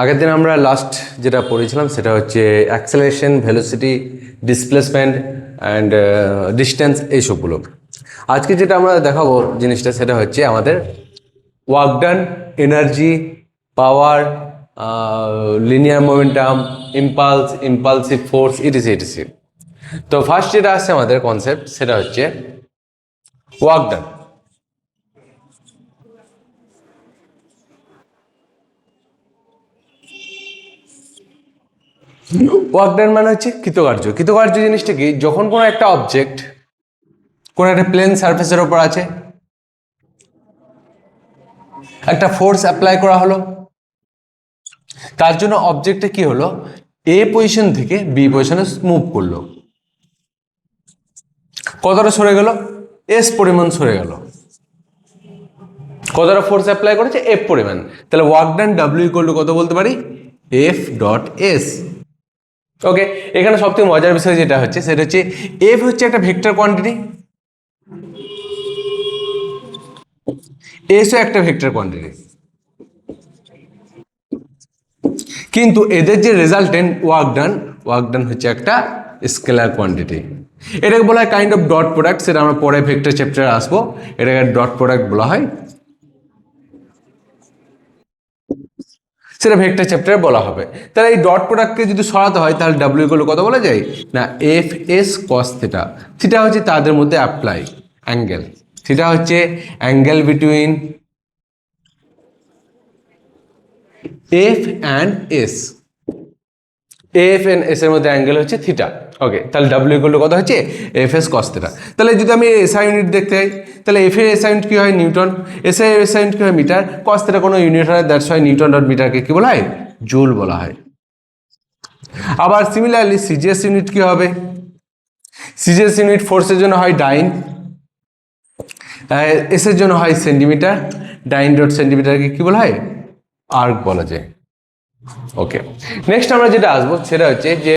আগের দিন আমরা লাস্ট যেটা পড়েছিলাম সেটা হচ্ছে acceleration, velocity, displacement and distance, এইসবগুলো। আজকে যেটা আমরা দেখাবো জিনিসটা সেটা হচ্ছে আমাদের work done, energy, power, linear momentum, impulsive force, ETC ETC. তো ফার্স্ট যেটা আসছে আমাদের কনসেপ্ট সেটা হচ্ছে ওয়ার্ক ডান। ওয়ার্ক ডান মানে হচ্ছে কৃতকার্য। কৃতকার্য জিনিসটা কি, যখন কোনো একটা অবজেক্ট কোনো একটা প্লেন সারফেসের ওপর আছে, একটা ফোর্স অ্যাপ্লাই করা হলো, তার জন্য অবজেক্টটা কি হলো, এ পজিশন থেকে বি পজিশনে মুভ করলো। কতটা সরে গেল? এস পরিমাণ সরে গেল। কতটা ফোর্স অ্যাপ্লাই করেছে? এফ পরিমাণ। তাহলে work done W equal to কত বলতে পারি? F dot S. ওকে, এখানে সবথেকে মজার বিষয় যেটা হচ্ছে সেটা হচ্ছে এফ হচ্ছে একটা ভেক্টর কোয়ান্টিটি, এসও একটা ভেক্টর কোয়ান্টিটি, কিন্তু এদের যে রেজাল্টেন্ট ওয়ার্ক ডান হচ্ছে একটা স্কেলার কোয়ান্টিটি। এটাকে বলা হয় কাইন্ড অফ ডট প্রোডাক্ট, সেটা আমরা পরে ভেক্টর চ্যাপ্টারে আসবো। এটাকে ডট প্রোডাক্ট বলা হয়, সেটা ভেক্টর চ্যাপ্টারে বলা হবে। তাহলে এই ডট প্রোডাক্টকে যদি সরাতে হয় তাহলে ডাব্লিউ ইকুয়াল টু কত বলা যায় না, F S cos theta. Theta হচ্ছে তাদের মধ্যে অ্যাপ্লাই অ্যাঙ্গেল, থিটা হচ্ছে angle between F and S. F and S এর মধ্যে অ্যাঙ্গেল হচ্ছে থিটা। ওকে, তাহলে ডাব্লিউ ইকুয়াল টু কত হচ্ছে, এফ এস কস থিটা। তাহলে যদি আমি এসআই ইউনিট দেখতে চাই, তাহলে এফ এর এসআই ইউনিট কি হয়, নিউটন। এস এর এসআই ইউনিট কি হয়, মিটার। কস থিটা কোনো ইউনিট হয়, দ্যাটস হয় নিউটন ডট মিটারকে কি বলা হয়, জুল বলা হয়। আবার সিমিলারলি সিজিএস ইউনিট কি হবে, সিজিএস ইউনিট ফোর্সের জন্য হয় ডাইন, এস এর জন্য হয় সেন্টিমিটার। ডাইন ডট সেন্টিমিটারকে কি বলা হয়, আর্ক বলা যায়। ওকে, নেক্সট আমরা যেটা আসবো সেটা হচ্ছে যে